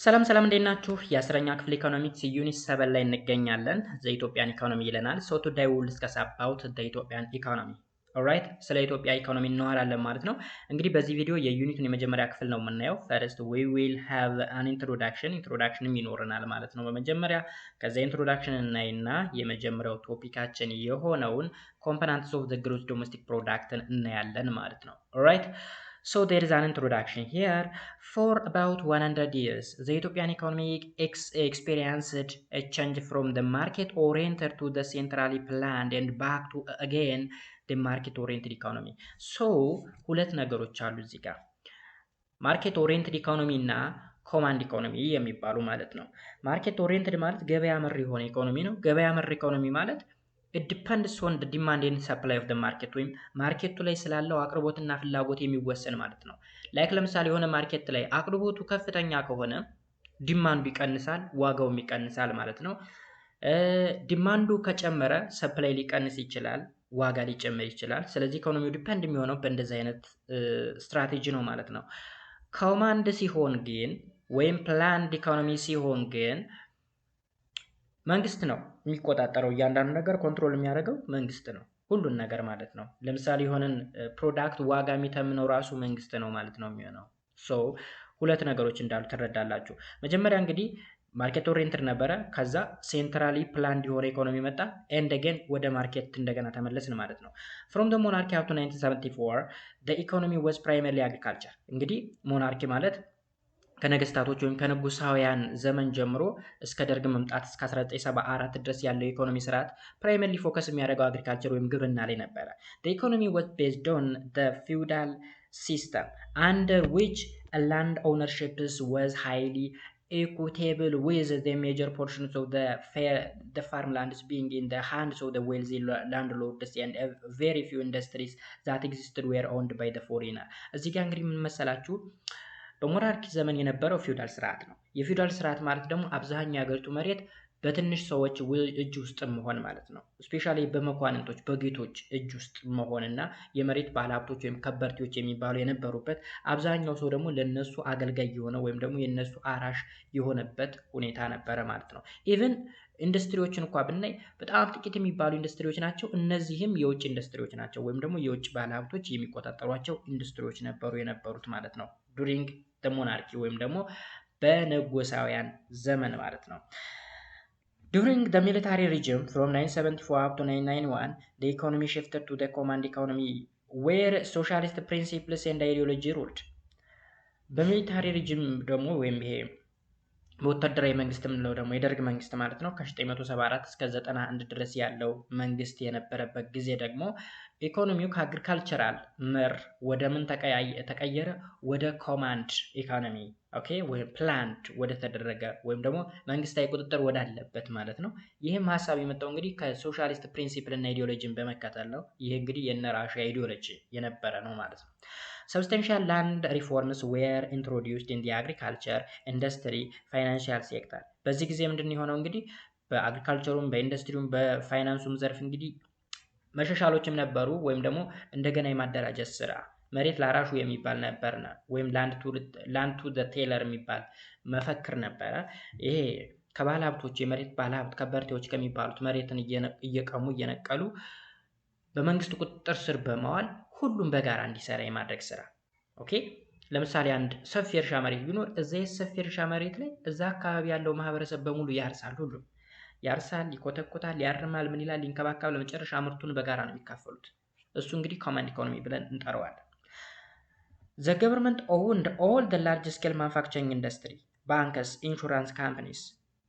ሰላም ሰላም እንዴት ናችሁ? የአስረኛ ክፍል ኢኮኖሚክስ ዩኒት 7 ላይ እንገኛለን። ዘ ኢትዮጵያን ኢኮኖሚ ይለናል። ሶ ቱዴይ ዊ ዊል ዲስከስ አባውት ዘ ኢትዮጵያን ኢኮኖሚ። ኦልራይት፣ ስለ ኢትዮጵያ ኢኮኖሚ እናወራለን ማለት ነው። እንግዲህ በዚህ ቪዲዮ የዩኒቱን የመጀመሪያ ክፍል ነው የምናየው። ፈርስት ዊ ዊል ሃቭ አን ኢንትሮዳክሽንም ይኖረናል ማለት ነው በመጀመሪያ። ከዛ ኢንትሮዳክሽን እናይና የመጀመሪያው ቶፒካችን የሆነውን ኮምፖነንትስ ኦፍ ዘ ግሮስ ዶሜስቲክ ፕሮዳክትን እናያለን ማለት ነው። ኦልራይት So there is an introduction here. For about 100 years, the Ethiopian economy experienced a change from the market-oriented to the centrally planned and back to again the market-oriented economy. So ሁለት ነገሮች አሉ እዚህ ጋር ማርኬት ኦሪየንትድ ኢኮኖሚ እና ኮማንድ ኢኮኖሚ የሚባሉ ማለት ነው። ማርኬት ኦሪየንትድ ማለት ገበያ መር የሆነ ኢኮኖሚ ነው። ገበያ መር ኢኮኖሚ ማለት it depends on the demand and supply of the market ወይም ማርኬቱ ላይ ስላለው አቅርቦትና ፍላጎት የሚወሰን ማለት ነው። ላይክ ለምሳሌ የሆነ ማርኬት ላይ አቅርቦቱ ከፍተኛ ከሆነ ዲማንዱ ይቀንሳል፣ ዋጋውም ይቀንሳል ማለት ነው። ዲማንዱ ከጨመረ ሰፕላይ ሊቀንስ ይችላል፣ ዋጋ ሊጨምር ይችላል። ስለዚህ ኢኮኖሚው ዲፔንድ የሚሆነው በእንደዚህ አይነት ስትራቴጂ ነው ማለት ነው። ኮማንድ ሲሆን ግን ወይም ፕላንድ ኢኮኖሚ ሲሆን ግን መንግስት ነው የሚቆጣጠረው። እያንዳንዱ ነገር ኮንትሮል የሚያደርገው መንግስት ነው፣ ሁሉን ነገር ማለት ነው። ለምሳሌ የሆነን ፕሮዳክት ዋጋ የሚተምነው ራሱ መንግስት ነው ማለት ነው የሚሆነው። ሶ ሁለት ነገሮች እንዳሉ ትረዳላችሁ። መጀመሪያ እንግዲህ ማርኬት ኦሪየንትድ ነበረ፣ ከዛ ሴንትራሊ ፕላንድ የሆነ ኢኮኖሚ መጣ፣ ኤንድ አገን ወደ ማርኬት እንደገና ተመለስን ማለት ነው። ፍሮም ደ ሞናርኪ አፕ ቱ 1974 the economy was primarily agriculture። እንግዲህ ሞናርኪ ማለት ከነገስታቶች ወይም ከንጉሳውያን ዘመን ጀምሮ እስከ ደርግ መምጣት እስከ 1974 ድረስ ያለው የኢኮኖሚ ስርዓት ፕራይመርሊ ፎከስ የሚያደርገው አግሪካልቸር ወይም ግብርና ላይ ነበረ። the economy was based on the feudal system under which a land ownership was highly equitable with the major portions of the farmlands being in the hands of the wealthy landlords and very few industries that existed were owned by the foreigner። እዚህ ጋር እንግዲህ ምን መሰላችሁ በሞናርኪ ዘመን የነበረው ፊውዳል ስርዓት ነው። የፊውዳል ስርዓት ማለት ደግሞ አብዛኛው የሀገሪቱ መሬት በትንሽ ሰዎች እጅ ውስጥ መሆን ማለት ነው። ስፔሻሊ በመኳንንቶች በጌቶች እጅ ውስጥ መሆንና የመሬት ባለሀብቶች ወይም ከበርቴዎች የሚባሉ የነበሩበት አብዛኛው ሰው ደግሞ ለነሱ አገልጋይ የሆነ ወይም ደግሞ የነሱ አራሽ የሆነበት ሁኔታ ነበረ ማለት ነው። ኢቭን ኢንዱስትሪዎችን እንኳን ብናይ በጣም ጥቂት የሚባሉ ኢንዱስትሪዎች ናቸው። እነዚህም የውጭ ኢንዱስትሪዎች ናቸው ወይም ደግሞ የውጭ ባለሀብቶች የሚቆጣጠሯቸው ኢንዱስትሪዎች የነበሩት ማለት ነው ዱሪንግ ሞናርኪ ወይም ደግሞ በንጉሳውያን ዘመን ማለት ነው። During the military regime from 1974 up to 1991 the economy shifted to the command economy where socialist principles and ideology ruled። በሚሊታሪ ሪጅም ደግሞ ወይም ይሄ በወታደራዊ መንግስት የምንለው ደግሞ የደርግ መንግስት ማለት ነው ከ1974 እስከ 91 ድረስ ያለው መንግስት የነበረበት ጊዜ ደግሞ ኢኮኖሚው ከአግሪካልቸራል መር ወደ ምን ተቀየረ? ወደ ኮማንድ ኢኮኖሚ ኦኬ፣ ወይ ፕላንድ ወደ ተደረገ ወይም ደግሞ መንግስታዊ ቁጥጥር ወዳለበት ማለት ነው። ይህም ሀሳብ የመጣው እንግዲህ ከሶሻሊስት ፕሪንሲፕል እና ኢዲዮሎጂን በመከተል ነው። ይህ እንግዲህ የነራሺያ ኢዲዮሎጂ የነበረ ነው ማለት ነው። Substantial land reforms were introduced in the agriculture, industry, financial sector። በዚህ ጊዜ ምንድን የሆነው እንግዲህ በአግሪካልቸሩም በኢንዱስትሪውም በፋይናንሱም ዘርፍ እንግዲህ መሻሻሎችም ነበሩ። ወይም ደግሞ እንደገና የማደራጀት ስራ መሬት ላራሹ የሚባል ነበርና ወይም ላንድ ቱ ዘ ቴለር የሚባል መፈክር ነበረ። ይሄ ከባለ ሀብቶች የመሬት ባለ ሀብት ከበርቴዎች ከሚባሉት መሬትን እየቀሙ እየነቀሉ በመንግስት ቁጥጥር ስር በመዋል ሁሉም በጋራ እንዲሰራ የማድረግ ስራ። ኦኬ፣ ለምሳሌ አንድ ሰፊ እርሻ መሬት ቢኖር እዛ ሰፊ እርሻ መሬት ላይ እዛ አካባቢ ያለው ማህበረሰብ በሙሉ ያርሳል። ሁሉም ያርሳል፣ ይኮተኮታል፣ ያርማል፣ ምን ይላል፣ ይንከባከባል። ለመጨረሻ ምርቱን በጋራ ነው የሚካፈሉት። እሱ እንግዲህ ኮማንድ ኢኮኖሚ ብለን እንጠራዋለን። The government owned all the large scale manufacturing industry, banks, insurance companies።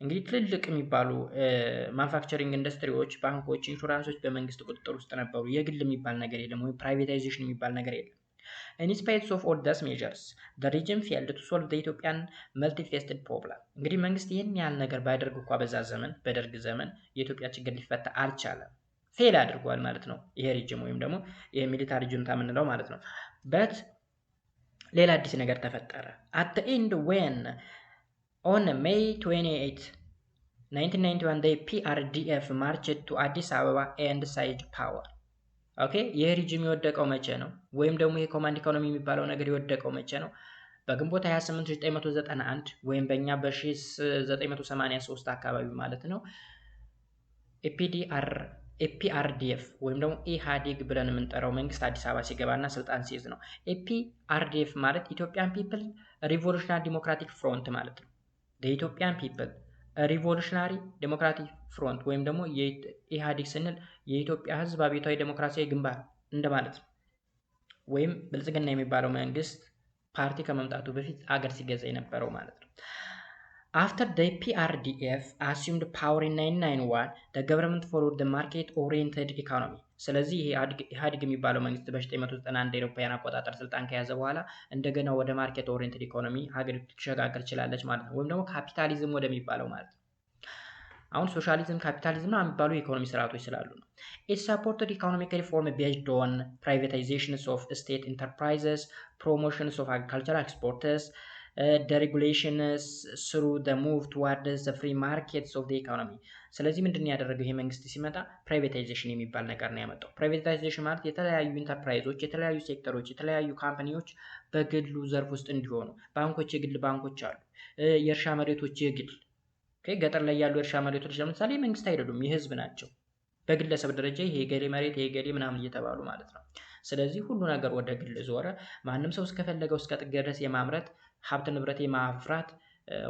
እንግዲህ ትልልቅ የሚባሉ ማኑፋክቸሪንግ ኢንዱስትሪዎች፣ ባንኮች፣ ኢንሹራንሶች በመንግስት ቁጥጥር ውስጥ ነበሩ። የግል የሚባል ነገር የለም ወይም ፕራይቬታይዜሽን የሚባል ነገር የለም። In spite of all these measures, the regime failed to solve the Ethiopian multifaceted problem። እንግዲህ መንግስት ይህን ያህል ነገር ባያደርግ እንኳ በዛ ዘመን በደርግ ዘመን የኢትዮጵያ ችግር ሊፈታ አልቻለም። ፌል አድርጓል ማለት ነው ይሄ ሪጅም ወይም ደግሞ ይሄ ሚሊታሪ ጁንታ የምንለው ማለት ነው። በት ሌላ አዲስ ነገር ተፈጠረ። at the end when on May 28 1991 the PRDF marched to Addis Ababa and seized power። ኦኬ፣ ይሄ ሪጅም የወደቀው መቼ ነው? ወይም ደግሞ የኮማንድ ኢኮኖሚ የሚባለው ነገር የወደቀው መቼ ነው? በግንቦት 28 1991 ወይም በእኛ በ1983 አካባቢ ማለት ነው ኤፒአርዲኤፍ ወይም ደግሞ ኢህአዴግ ብለን የምንጠራው መንግስት አዲስ አበባ ሲገባና ስልጣን ሲይዝ ነው። ኤፒአርዲኤፍ ማለት ኢትዮጵያን ፒፕል ሪቮሉሽናሪ ዲሞክራቲክ ፍሮንት ማለት ነው። የኢትዮጵያን ፒፕል ሪቮሉሽናሪ ዲሞክራቲክ ፍሮንት ወይም ደግሞ ኢህአዴግ ስንል የኢትዮጵያ ህዝብ አብዮታዊ ዴሞክራሲያዊ ግንባር እንደማለት ነው። ወይም ብልጽግና የሚባለው መንግስት ፓርቲ ከመምጣቱ በፊት አገር ሲገዛ የነበረው ማለት ነው። After the PRDF assumed power in 1991, the government followed the market-oriented economy. ስለዚህ ኢህአዴግ የሚባለው መንግስት በ1991 አውሮፓውያን አቆጣጠር ስልጣን ከያዘ በኋላ እንደገና ወደ ማርኬት ኦሪየንትድ ኢኮኖሚ ሀገሪቱ ትሸጋገር ችላለች ማለት ነው። ወይም ደግሞ ካፒታሊዝም ወደሚባለው ማለት ነው። አሁን ሶሻሊዝም ካፒታሊዝም የሚባሉ የኢኮኖሚ ስርዓቶች ስላሉ ነው። It supported economic reform based on privatizations of state enterprises, promotions of agricultural exports, deregulations through the move towards the free markets of the economy. ስለዚህ ምንድን ያደረገው ይሄ መንግስት ሲመጣ ፕራይቬታይዜሽን የሚባል ነገር ነው ያመጣው። ፕራይቬታይዜሽን ማለት የተለያዩ ኢንተርፕራይዞች፣ የተለያዩ ሴክተሮች፣ የተለያዩ ካምፓኒዎች በግሉ ዘርፍ ውስጥ እንዲሆኑ፣ ባንኮች የግል ባንኮች አሉ፣ የእርሻ መሬቶች የግል ገጠር ላይ ያሉ የእርሻ መሬቶች ለምሳሌ መንግስት አይደሉም፣ የህዝብ ናቸው። በግለሰብ ደረጃ ይሄ የገሌ መሬት ይሄ ገሌ ምናምን እየተባሉ ማለት ነው። ስለዚህ ሁሉ ነገር ወደ ግል ዞረ። ማንም ሰው እስከፈለገው እስከ ጥግ ድረስ የማምረት ሀብት ንብረት የማፍራት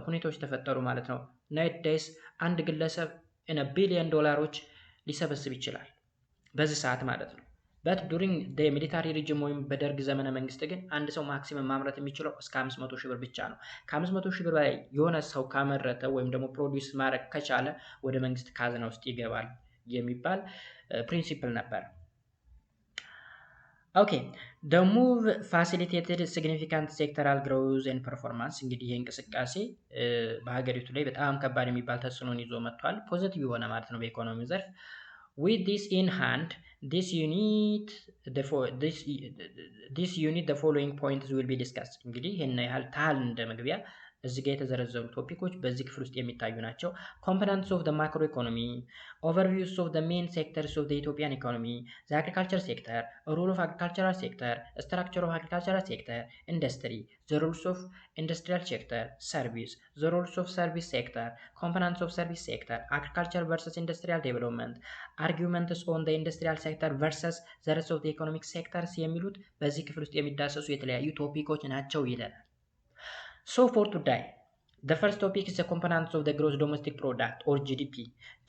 ሁኔታዎች ተፈጠሩ ማለት ነው። ናይት ዴይስ አንድ ግለሰብ $1 ቢሊዮን ሊሰበስብ ይችላል በዚህ ሰዓት ማለት ነው። በት ዱሪንግ ደ ሚሊታሪ ሪጅም ወይም በደርግ ዘመነ መንግስት ግን አንድ ሰው ማክሲመም ማምረት የሚችለው እስከ 500 ሺህ ብር ብቻ ነው። ከ500 ሺህ ብር በላይ የሆነ ሰው ካመረተ ወይም ደግሞ ፕሮዲውስ ማድረግ ከቻለ ወደ መንግስት ካዝና ውስጥ ይገባል የሚባል ፕሪንሲፕል ነበር። ኦኬ the move facilitated significant sectoral growth and performance። እንግዲህ ይሄ እንቅስቃሴ በሀገሪቱ ላይ በጣም ከባድ የሚባል ተጽዕኖን ይዞ መጥቷል። ፖዚቲቭ የሆነ ማለት ነው በኢኮኖሚ ዘርፍ። with this in hand this unit the following points will be discussed። እንግዲህ ይሄን ያህል ታህል እንደ መግቢያ እዚህ ጋር የተዘረዘሩ ቶፒኮች በዚህ ክፍል ውስጥ የሚታዩ ናቸው። components of the macro economy, overviews of the main sectors of the Ethiopian economy, the agriculture sector, role of agricultural sector, structure of agricultural sector, industry, the roles of industrial sector, service, the roles of service sector, components of service sector, agriculture versus industrial development, arguments on the industrial sector versus the rest of the economic sectors የሚሉት በዚህ ክፍል ውስጥ የሚዳሰሱ የተለያዩ ቶፒኮች ናቸው ይለናል። So for today, the first topic is the components of the gross domestic product or GDP.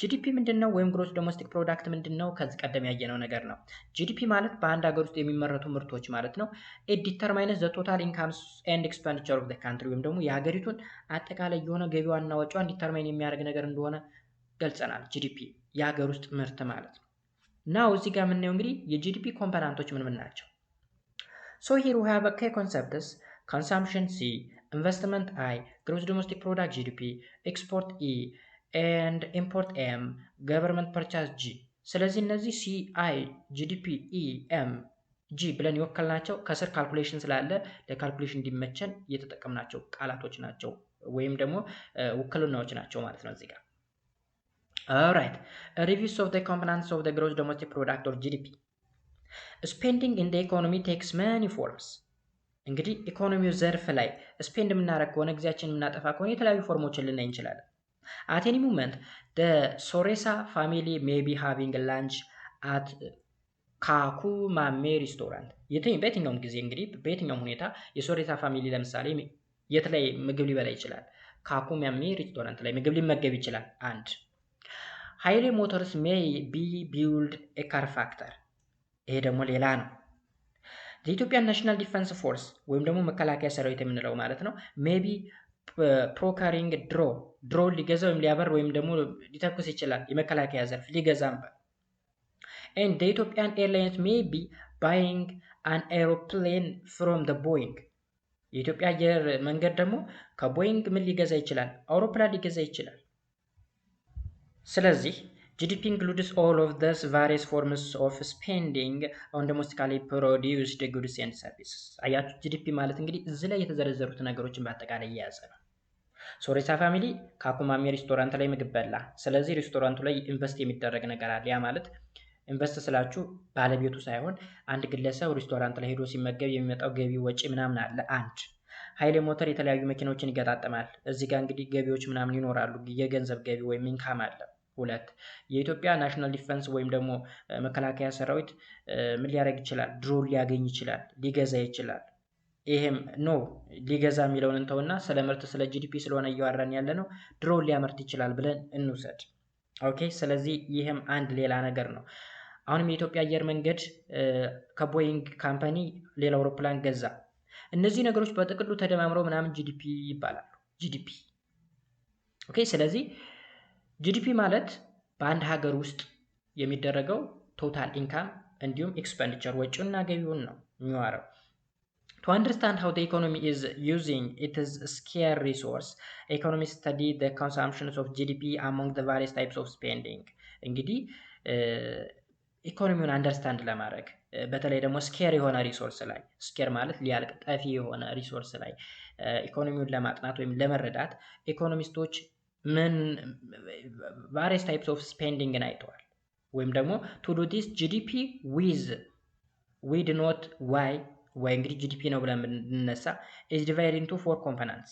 GDP ምንድነው ወይም gross domestic product ምንድነው? ከዚህ ቀደም ያየነው ነገር ነው። GDP ማለት በአንድ ሀገር ውስጥ የሚመረቱ ምርቶች ማለት ነው። It determines the total incomes and expenditure of the country ወይም ደግሞ የሀገሪቱን አጠቃላይ የሆነ ገቢዋና ወጪዋን ዲተርማይን የሚያደርግ ነገር እንደሆነ ገልጸናል። GDP የሀገር ውስጥ ምርት ማለት ነው። ናው እዚህ ጋር የምናየው እንግዲህ የጂዲፒ ኮምፖናንቶች ምን ናቸው? So here we have a key concepts: consumption C, investment I, gross domestic product GDP, export E, and import M, government purchase G. ስለዚህ እነዚህ C, I, GDP, E, M, G ብለን ይወከልናቸው ከስር ካልኩሌሽን ስላለ ለካልኩሌሽን እንዲመቸን የተጠቀምናቸው ቃላቶች ናቸው ወይም ደግሞ ውክልናዎች ናቸው ማለት ነው እዚህ ጋር። Alright, reviews of the components of the gross domestic product or GDP. Spending in the economy takes many forms. እንግዲህ ኢኮኖሚው ዘርፍ ላይ ስፔንድ የምናደርግ ከሆነ ጊዜያችን የምናጠፋ ከሆነ የተለያዩ ፎርሞችን ልናይ እንችላለን። at any moment the Soresa family may be having lunch at ካኩማሜ ሬስቶራንት። በየትኛውም ጊዜ እንግዲህ በየትኛውም ሁኔታ የሶሬሳ ፋሚሊ ለምሳሌ የት ላይ ምግብ ሊበላ ይችላል? ካኩማሜ ሬስቶራንት ላይ ምግብ ሊመገብ ይችላል። አንድ ሃይሌ ሞተርስ may be build a car factor። ይሄ ደግሞ ሌላ ነው። የኢትዮጵያ ናሽናል ዲፌንስ ፎርስ ወይም ደግሞ መከላከያ ሰራዊት የምንለው ማለት ነው ሜቢ ፕሮካሪንግ ድሮን ሊገዛ ወይም ሊያበር ወይም ደግሞ ሊተኩስ ይችላል። የመከላከያ ዘርፍ ሊገዛም and the Ethiopian Airlines may be buying an aeroplane from the Boeing። የኢትዮጵያ አየር መንገድ ደግሞ ከቦይንግ ምን ሊገዛ ይችላል? አውሮፕላን ሊገዛ ይችላል። ስለዚህ GDP includes all of these various forms of spending on domestically produced goods and services። አያችሁ GDP ማለት እንግዲህ እዚህ ላይ የተዘረዘሩት ነገሮችን በአጠቃላይ የያዘ ነው። ሶሬሳ ፋሚሊ ካኩማሜ ሬስቶራንት ላይ ምግብ በላ። ስለዚህ ሬስቶራንቱ ላይ ኢንቨስት የሚደረግ ነገር አለ። ያ ማለት ኢንቨስት ስላችሁ ባለቤቱ ሳይሆን አንድ ግለሰብ ሬስቶራንት ላይ ሄዶ ሲመገብ የሚመጣው ገቢ ወጪ ምናምን አለ። አንድ ኃይሌ ሞተር የተለያዩ መኪናዎችን ይገጣጠማል። እዚህ ጋር እንግዲህ ገቢዎች ምናምን ይኖራሉ። የገንዘብ ገቢ ወይም ኢንካም አለ። 2 የኢትዮጵያ ናሽናል ዲፌንስ ወይም ደግሞ መከላከያ ሰራዊት ምን ሊያደርግ ይችላል? ድሮን ሊያገኝ ይችላል፣ ሊገዛ ይችላል። ይሄም ኖ ሊገዛ የሚለውን እንተውና ስለ ምርት ስለ ጂዲፒ ስለሆነ እያወራን ያለ ነው። ድሮን ሊያመርት ይችላል ብለን እንውሰድ። ኦኬ ስለዚህ ይሄም አንድ ሌላ ነገር ነው። አሁንም የኢትዮጵያ አየር መንገድ ከቦይንግ ካምፓኒ ሌላ አውሮፕላን ገዛ። እነዚህ ነገሮች በጥቅሉ ተደማምረው ምናምን ጂዲፒ ይባላሉ። ጂዲፒ ኦኬ ስለዚህ ጂዲፒ ማለት በአንድ ሀገር ውስጥ የሚደረገው ቶታል ኢንካም እንዲሁም ኤክስፔንዲቸር ወጪውና ገቢውን ነው የሚዋረው። To understand how the economy is using its scarce resource, economists study the consumptions of GDP among the various types of spending. እንግዲህ ኢኮኖሚውን አንደርስታንድ ለማድረግ በተለይ ደግሞ ስኬር የሆነ ሪሶርስ ላይ ስኬር ማለት ሊያልቅ ጠፊ የሆነ ሪሶርስ ላይ ኢኮኖሚውን ለማጥናት ወይም ለመረዳት ኢኮኖሚስቶች ምን various types of spending አይተዋል። ወይም ደግሞ to do this GDP with we denote y እንግዲህ GDP ነው ብለን ብንነሳ is divided into 4 components: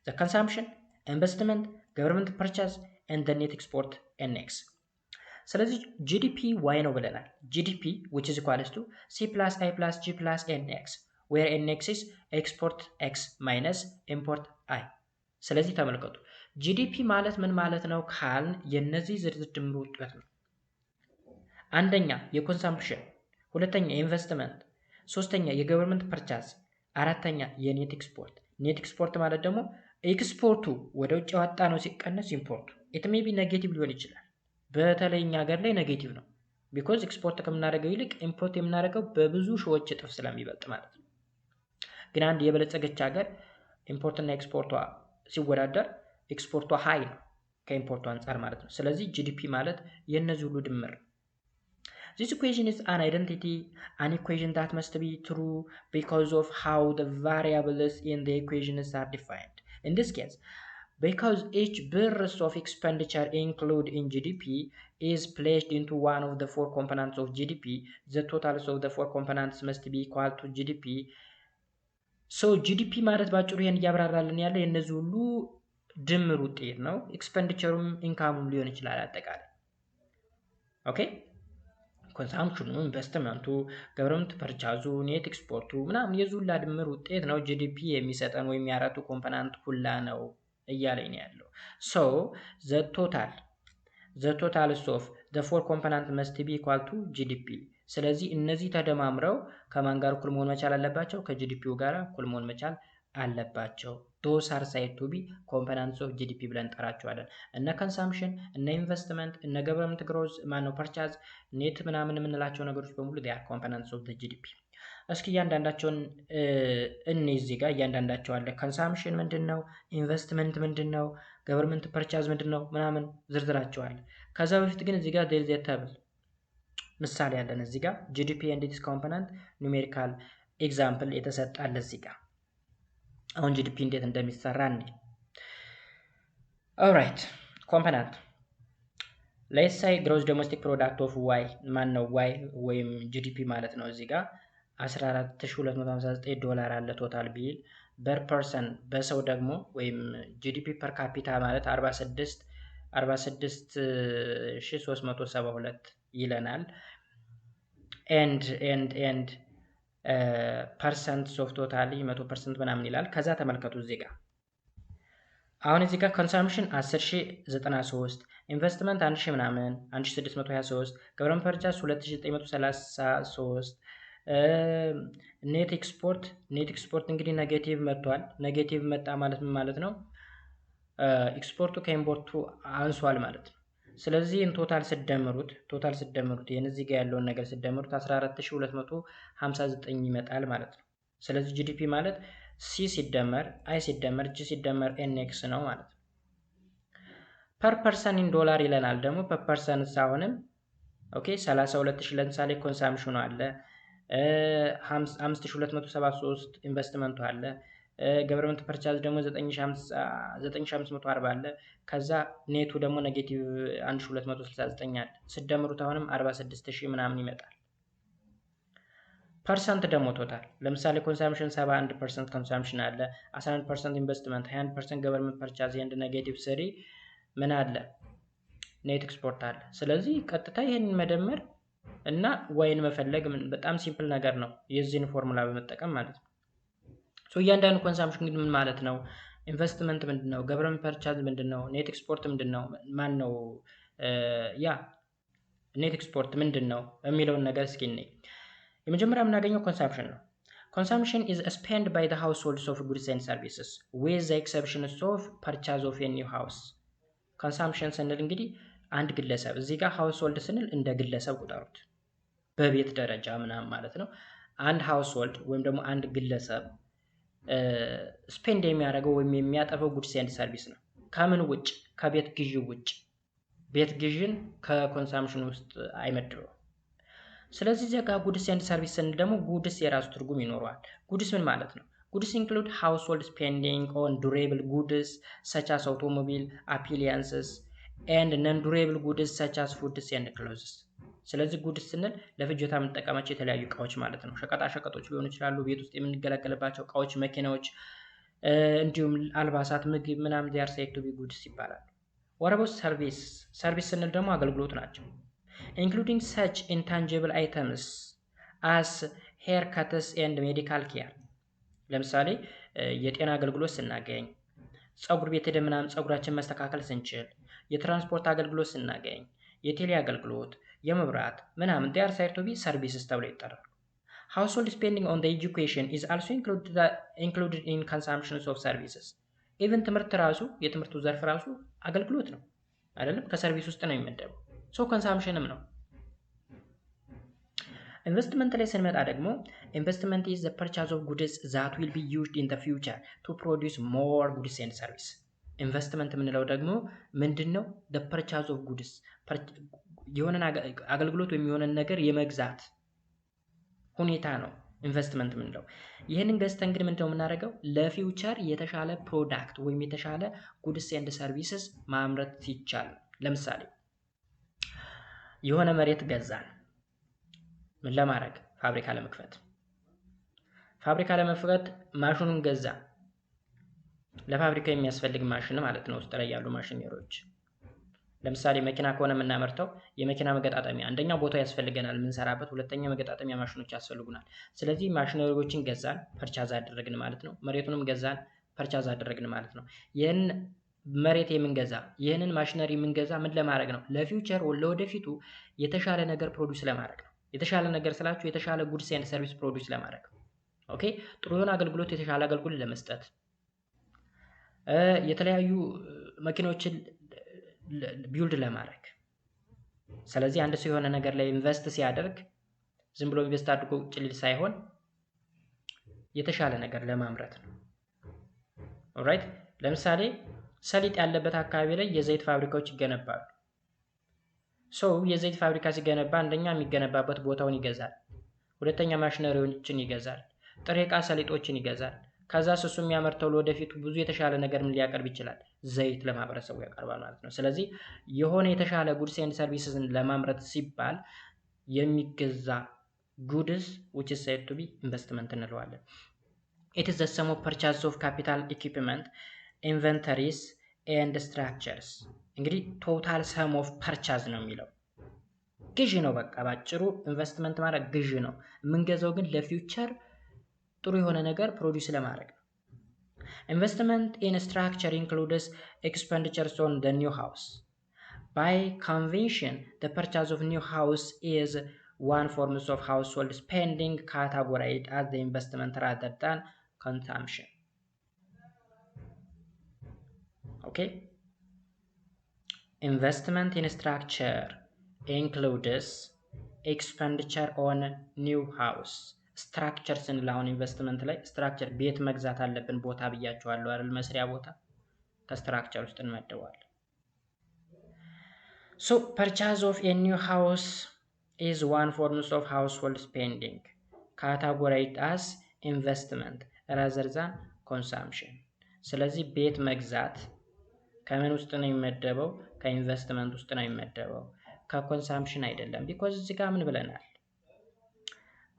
the consumption, investment, government purchase and the net export NX. ስለዚህ GDP y ነው ብለናል። GDP which is equals to C plus I plus G plus NX where NX is export X minus import I. ስለዚህ ተመልከቱ GDP ማለት ምን ማለት ነው ካልን የነዚህ ዝርዝር ድምር ውጤት ነው። አንደኛ የኮንሰምፕሽን፣ ሁለተኛ የኢንቨስትመንት፣ ሶስተኛ የገቨርንመንት ፐርቻዝ፣ አራተኛ የኔት ኤክስፖርት። ኔት ኤክስፖርት ማለት ደግሞ ኤክስፖርቱ ወደ ውጭ ያወጣ ነው ሲቀነስ ኢምፖርቱ። ኢት ሜይ ቢ ኔጌቲቭ ሊሆን ይችላል። በተለይ እኛ ሀገር ላይ ኔጌቲቭ ነው። ቢኮዝ ኤክስፖርት ከምናደርገው ይልቅ ኢምፖርት የምናደርገው በብዙ ሺዎች እጥፍ ስለሚበልጥ ማለት ነው። ግን አንድ የበለጸገች ሀገር ኢምፖርትና ኤክስፖርቷ ሲወዳደር ኤክስፖርቷ ሃይ ነው ከኢምፖርቱ አንጻር ማለት ነው። ስለዚህ ጂዲፒ ማለት የነዚህ ሁሉ ድምር። This equation is an identity, an equation that must be true because of how the variables in the equations are defined. In this case, because each burst of expenditure included in GDP is placed into one of the 4 components of GDP, the totals of the 4 components must be equal to GDP. So GDP ማለት ባጭሩ ይሄን እያብራራልን ያለ የነዚህ ሁሉ ድምር ውጤት ነው። ኤክስፔንዲቸሩም ኢንካሙም ሊሆን ይችላል አጠቃላይ። ኦኬ ኮንሳምፕሽኑ፣ ኢንቨስትመንቱ፣ ገቨርንመንት ፐርቻዙ፣ ኔት ኤክስፖርቱ ምናምን የዙላ ድምር ውጤት ነው ጂዲፒ የሚሰጠን ወይም የአራቱ ኮምፖናንት ሁላ ነው እያለኝ ነው ያለው። ሶ ዘ ቶታልስ ኦፍ ዘ 4 ኮምፖናንት መስት ቢ ኢኳል ቱ ጂዲፒ። ስለዚህ እነዚህ ተደማምረው ከማን ጋር እኩል መሆን መቻል አለባቸው? ከጂዲፒው ጋር እኩል መሆን መቻል አለባቸው። ዶስ አር ሳይድ ቱ ቢ ኮምፖናንትስ ኦፍ ጂዲፒ ብለን እንጠራቸዋለን። እነ ኮንሳምፕሽን፣ እነ ኢንቨስትመንት፣ እነ ገቨርንመንት ግሮዝ ማነው ፐርቻዝ፣ ኔት ምናምን የምንላቸው ነገሮች በሙሉ they are components of the GDP። እስኪ እያንዳንዳቸውን እዚህ ጋር እያንዳንዳቸው አለ። ኮንሳምፕሽን ምንድነው? ኢንቨስትመንት ምንድነው? ገቨርንመንት ፐርቻዝ ምንድነው? ምናምን ዝርዝራቸው አለ። ከዛ በፊት ግን እዚህ ጋር there is a table ምሳሌ አለን። እዚህ ጋር GDP and its component numerical example የተሰጣለ እዚህ ጋር አሁን ጂዲፒ እንዴት እንደሚሰራ እንዴ። ኦልራይት ኮምፖናንት ሌትስ ሳይ ግሮስ ዶሜስቲክ ፕሮዳክት ኦፍ ዋይ ማን ነው? ዋይ ወይም ጂዲፒ ማለት ነው። እዚህ ጋር 14259 ዶላር አለ ቶታል ቢል በር ፐርሰን በሰው ደግሞ ወይም ጂዲፒ ፐር ካፒታ ማለት 46372 ይለናል። ኤንድ ፐርሰንት ኦፍ ቶታሊ 100% ምናምን ይላል። ከዛ ተመልከቱ እዚህ ጋር አሁን እዚህ ጋር ኮንሳምፕሽን 10093፣ ኢንቨስትመንት 1000 ምናምን 1623፣ ገቨርንመንት ፐርቻስ 2933፣ ኔት ኤክስፖርት እንግዲህ ኔጌቲቭ መጥቷል። ኔጌቲቭ መጣ ማለት ምን ማለት ነው? ኤክስፖርቱ ከኢምፖርቱ አንሷል ማለት ነው። ስለዚህ ቶታል ስደምሩት ይሄን እዚህ ጋር ያለውን ነገር ስደምሩት 14259 ይመጣል ማለት ነው። ስለዚህ ጂዲፒ ማለት ሲ ሲደመር አይ ሲደመር ጂ ሲደመር ኤንኤክስ ነው ማለት ነው። ፐር ፐርሰን ኢን ዶላር ይለናል ደግሞ ፐር ፐርሰን ሳይሆንም ኦኬ 32000 ለምሳሌ ኮንሳምፕሽኑ አለ፣ 5273 ኢንቨስትመንቱ አለ፣ ገቨርንመንት ፐርቻዝ ደግሞ 9540 አለ። ከዛ ኔቱ ደግሞ ኔጌቲቭ 1269 አለ። ስደምሩት አሁንም 46000 ምናምን ይመጣል። ፐርሰንት ደግሞ ቶታል ለምሳሌ ኮንሳምፕሽን 71% ኮንሳምፕሽን አለ፣ 11% ኢንቨስትመንት፣ 21% ገቨርንመንት ፐርቻዝ ኤንድ ኔጌቲቭ 3 ምን አለ ኔት ኤክስፖርት አለ። ስለዚህ ቀጥታ ይሄንን መደመር እና ዋይን መፈለግ በጣም ሲምፕል ነገር ነው የዚህን ፎርሙላ በመጠቀም ማለት ነው። ሶ እያንዳንዱ ኮንሳምፕሽን ግን ምን ማለት ነው? ኢንቨስትመንት ምንድነው? ገቨርንመንት ፐርቻዝ ምንድነው? ኔት ኤክስፖርት ምንድነው? ማን ነው ያ ኔት ኤክስፖርት ምንድነው የሚለውን ነገር እስኪ እንይ። የመጀመሪያ የምናገኘው ኮንሳምፕሽን ነው። ኮንሳምፕሽን is spent by the households of goods and services with the exceptions of purchase of a new house። ኮንሳምፕሽን ስንል እንግዲህ አንድ ግለሰብ እዚህ ጋር ሃውስሆልድ ስንል እንደ ግለሰብ ቁጠሩት፣ በቤት ደረጃ ምናምን ማለት ነው። አንድ ሃውስሆልድ ወይም ደግሞ አንድ ግለሰብ ስፔንድ የሚያደርገው ወይም የሚያጠፈው ጉድስ ኤንድ ሰርቪስ ነው። ከምን ውጭ? ከቤት ግዢ ውጭ። ቤት ግዢን ከኮንሳምፕሽን ውስጥ አይመድበው። ስለዚህ እዚህ ጋር ጉድስ ኤንድ ሰርቪስ ስንል ደግሞ ጉድስ የራሱ ትርጉም ይኖረዋል። ጉድስ ምን ማለት ነው? ጉድስ ኢንክሉድ ሃውስሆልድ ስፔንዲንግ ኦን ዱሬብል ጉድስ ሰች አስ አውቶሞቢል አፒሊያንስስ ኤንድ ነን ዱሬብል ጉድስ ሰች አስ ፉድስ ኤንድ ክሎዝስ። ስለዚህ ጉድስ ስንል ለፍጆታ የምንጠቀማቸው የተለያዩ እቃዎች ማለት ነው። ሸቀጣ ሸቀጦች ሊሆኑ ይችላሉ፣ ቤት ውስጥ የምንገለገልባቸው እቃዎች፣ መኪናዎች፣ እንዲሁም አልባሳት፣ ምግብ ምናምን ዚያር ሳይድ ቱ ቢ ጉድስ ይባላል። ወረቦስ ሰርቪስ ስንል ደግሞ አገልግሎት ናቸው። ኢንክሉዲንግ ሰች ኢንታንጂብል አይተምስ አስ ሄር ካትስ ኤንድ ሜዲካል ኬር። ለምሳሌ የጤና አገልግሎት ስናገኝ፣ ፀጉር ቤት ሄደን ምናምን ፀጉራችን መስተካከል ስንችል፣ የትራንስፖርት አገልግሎት ስናገኝ፣ የቴሌ አገልግሎት፣ የመብራት ምናምን ዲያር ሳይድ ቱ ቢ ሰርቪስስ ተብለው ይጠራሉ። ሃውስሆልድ ስፔንዲንግ ኦን ዘ ኤጁኬሽን ኢዝ አልሶ ኢንክሉድድ ኢን ኮንሳምፕሽንስ ኦፍ ሰርቪስስ። ኢቭን ትምህርት ራሱ የትምህርቱ ዘርፍ ራሱ አገልግሎት ነው አይደለም? ከሰርቪስ ውስጥ ነው የሚመደበው። ሶ ኮንሳምፕሽንም ነው። ኢንቨስትመንት ላይ ስንመጣ ደግሞ ኢንቨስትመንት ኢዝ ዘ ፐርቻዝ ኦፍ ጉድስ ዛት ዊል ቢ ዩዝድ ኢን ዘ ፊውቸር ቱ ፕሮዲውስ ሞር ጉድስ ኤንድ ሰርቪስ። ኢንቨስትመንት የምንለው ደግሞ ምንድነው? ዘ ፐርቻዝ ኦፍ ጉድስ የሆነን አገልግሎት ወይም የሆነን ነገር የመግዛት ሁኔታ ነው ኢንቨስትመንት የምንለው። ይህንን ገዝተን ግን ምንድነው የምናደርገው? ለፊውቸር የተሻለ ፕሮዳክት ወይም የተሻለ ጉድስ ኤንድ ሰርቪስስ ማምረት ሲቻል። ለምሳሌ የሆነ መሬት ገዛን፣ ምን ለማድረግ? ፋብሪካ ለመክፈት። ፋብሪካ ለመክፈት ማሽኑን ገዛ፣ ለፋብሪካ የሚያስፈልግ ማሽን ማለት ነው፣ ውስጥ ላይ ያሉ ማሽነሪዎች። ለምሳሌ መኪና ከሆነ የምናመርተው የመኪና መገጣጠሚያ አንደኛ ቦታ ያስፈልገናል የምንሰራበት፣ ሁለተኛ መገጣጠሚያ ማሽኖች ያስፈልጉናል። ስለዚህ ማሽነሪዎችን ገዛን፣ ፐርቻዝ አደረግን ማለት ነው። መሬቱንም ገዛን፣ ፐርቻዝ አደረግን ማለት ነው። ይህን መሬት የምንገዛ ይህንን ማሽነሪ የምንገዛ ምን ለማድረግ ነው? ለፊውቸር ለወደፊቱ የተሻለ ነገር ፕሮዲውስ ለማድረግ ነው። የተሻለ ነገር ስላችሁ የተሻለ ጉድስ ኤንድ ሰርቪስ ፕሮዲውስ ለማድረግ። ኦኬ፣ ጥሩ የሆነ አገልግሎት የተሻለ አገልግሎት ለመስጠት፣ የተለያዩ መኪኖችን ቢውልድ ለማድረግ። ስለዚህ አንድ ሰው የሆነ ነገር ላይ ኢንቨስት ሲያደርግ ዝም ብሎ ኢንቨስት አድርጎ ጭልል ሳይሆን የተሻለ ነገር ለማምረት ነው። ኦልራይት። ለምሳሌ ሰሊጥ ያለበት አካባቢ ላይ የዘይት ፋብሪካዎች ይገነባሉ። ሰው የዘይት ፋብሪካ ሲገነባ አንደኛ የሚገነባበት ቦታውን ይገዛል፣ ሁለተኛ ማሽነሪዎችን ይገዛል፣ ጥሬ ዕቃ ሰሊጦችን ይገዛል። ከዛ እሱ የሚያመርተው ለወደፊቱ ብዙ የተሻለ ነገር ምን ሊያቀርብ ይችላል? ዘይት ለማህበረሰቡ ያቀርባል ማለት ነው። ስለዚህ የሆነ የተሻለ ጉድስ ኤንድ ሰርቪስን ለማምረት ሲባል የሚገዛ ጉድስ which is said to be investment እንለዋለን። it is the sum of purchase of capital equipment inventories and structures። እንግዲህ ቶታል ሰም ኦፍ ፐርቻዝ ነው የሚለው ግዥ ነው። በቃ ባጭሩ ኢንቨስትመንት ማለት ግዥ ነው። የምንገዛው ግን ለፊውቸር ጥሩ የሆነ ነገር ፕሮዲውስ ለማድረግ ነው። ኢንቨስትመንት ኢን ስትራክቸር ኢንክሉድስ ኤክስፔንዲቸርስ ኦን ዘ ኒው ሃውስ። ባይ ኮንቬንሽን ዘ ፐርቻዝ ኦፍ ኒው ሃውስ ኢዝ one forms of household spending categorized as the investment rather than consumption. Okay, investment in structure includes expenditure on new house. ስትራክቸር ስንል አሁን ኢንቨስትመንት ላይ ስትራክቸር ቤት መግዛት አለብን፣ ቦታ ብያቸዋለሁ አይደል? መስሪያ ቦታ ከስትራክቸር ውስጥ እንመደዋለን። so purchase of a new house is one form of household spending categorized as investment rather than consumption። ስለዚህ ቤት መግዛት ከምን ውስጥ ነው የሚመደበው? ከኢንቨስትመንት ውስጥ ነው የሚመደበው፣ ከኮንሳምፕሽን አይደለም። ቢኮዝ እዚህ ጋር ምን ብለናል?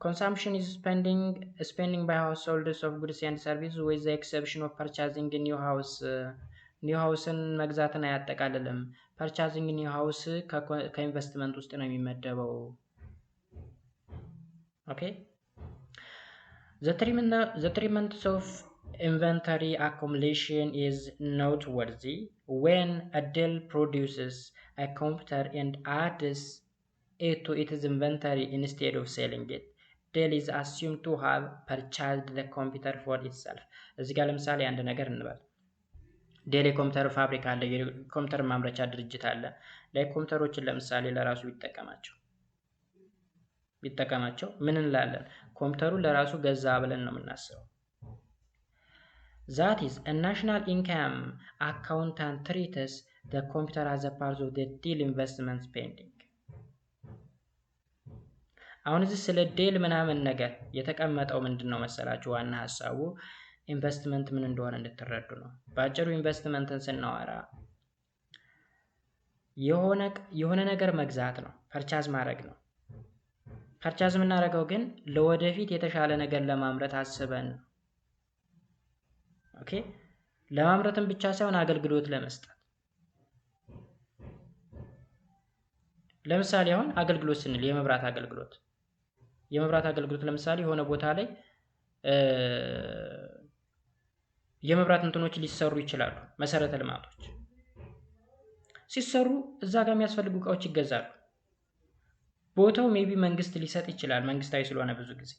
Consumption is spending by householders of goods and services with the exception of purchasing a new house. ኒው ሃውስን መግዛትን አያጠቃልልም። ፐርቻዚንግ ኒው ሃውስ ከኢንቨስትመንት ውስጥ ነው የሚመደበው። ኦኬ the 3 months of inventory accumulation is noteworthy when a Dell produces a computer and adds it to its inventory instead of selling it. Dell is assumed to have purchased the computer for itself. እዚህ ጋር ለምሳሌ አንድ ነገር እንበል። ዴል የኮምፒውተር ፋብሪካ አለ፣ የኮምፒውተር ማምረቻ ድርጅት አለ። ላይ ኮምፒውተሮችን ለምሳሌ ለራሱ ቢጠቀማቸው ምን እንላለን? ኮምፒውተሩ ለራሱ ገዛ ብለን ነው የምናስበው። That is, a national income accountant treats the computer as a part of the Dell investment spending. አሁን እዚህ ስለ ዴል ምናምን ነገር የተቀመጠው ምንድነው መሰላችሁ? ዋና ሐሳቡ ኢንቨስትመንት ምን እንደሆነ እንድትረዱ ነው። በአጭሩ ኢንቨስትመንትን ስናወራ የሆነ ነገር መግዛት ነው፣ ፐርቻዝ ማድረግ ነው። ፐርቻዝ የምናደርገው ግን ለወደፊት የተሻለ ነገር ለማምረት አስበን ነው። ኦኬ፣ ለማምረትም ብቻ ሳይሆን አገልግሎት ለመስጠት። ለምሳሌ አሁን አገልግሎት ስንል የመብራት አገልግሎት ለምሳሌ የሆነ ቦታ ላይ የመብራት እንትኖች ሊሰሩ ይችላሉ። መሰረተ ልማቶች ሲሰሩ እዛ ጋር የሚያስፈልጉ እቃዎች ይገዛሉ። ቦታው ሜቢ መንግስት ሊሰጥ ይችላል፣ መንግስታዊ ስለሆነ ብዙ ጊዜ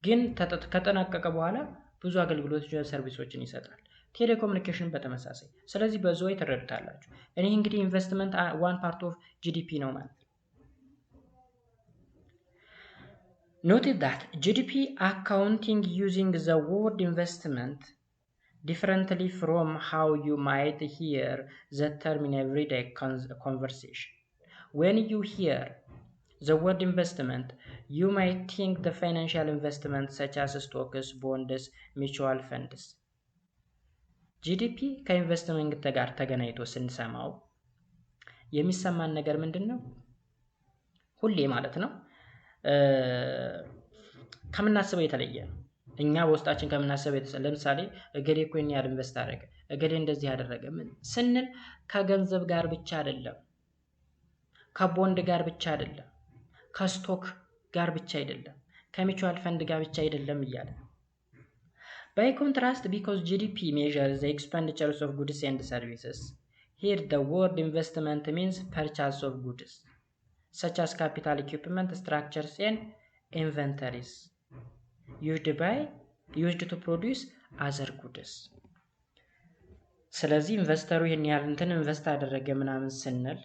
ግን ከተጠናቀቀ በኋላ ብዙ አገልግሎቶች ሰርቪሶችን ይሰጣል። ቴሌኮሙኒኬሽን በተመሳሳይ። ስለዚህ በዛው ተረድታላችሁ። እኔ እንግዲህ ኢንቨስትመንት ዋን ፓርት ኦፍ ጂዲፒ ነው ማለት። Note that GDP accounting using the word investment differently from how you might hear the term in everyday conversation. When you hear the word investment, you might think the financial investment such as stocks, bonds, mutual funds. GDP ከኢንቨስትመንት ጋር ተገናኝቶ ስንሰማው የሚሰማን ነገር ምንድነው? ሁሌ ማለት ነው ከምናስበው የተለየ ነው። እኛ በውስጣችን ከምናስበው የተለየ። ለምሳሌ እገሌ እኮ ያህል ኢንቨስት አደረገ፣ እገሌ እንደዚህ ያደረገ ምን ስንል ከገንዘብ ጋር ብቻ አይደለም፣ ከቦንድ ጋር ብቻ አይደለም፣ ከስቶክ ጋር ብቻ አይደለም፣ ከሚቹዋል ፈንድ ጋር ብቻ አይደለም እያለ። By contrast, because GDP measures the expenditures of goods and services, here the word investment means purchase of goods, such as capital equipment, structures and inventories, used to produce other goods. ስለዚህ ኢንቨስተሩ ይሄን ያህል እንትን ኢንቨስት አደረገ ምናምን ስንል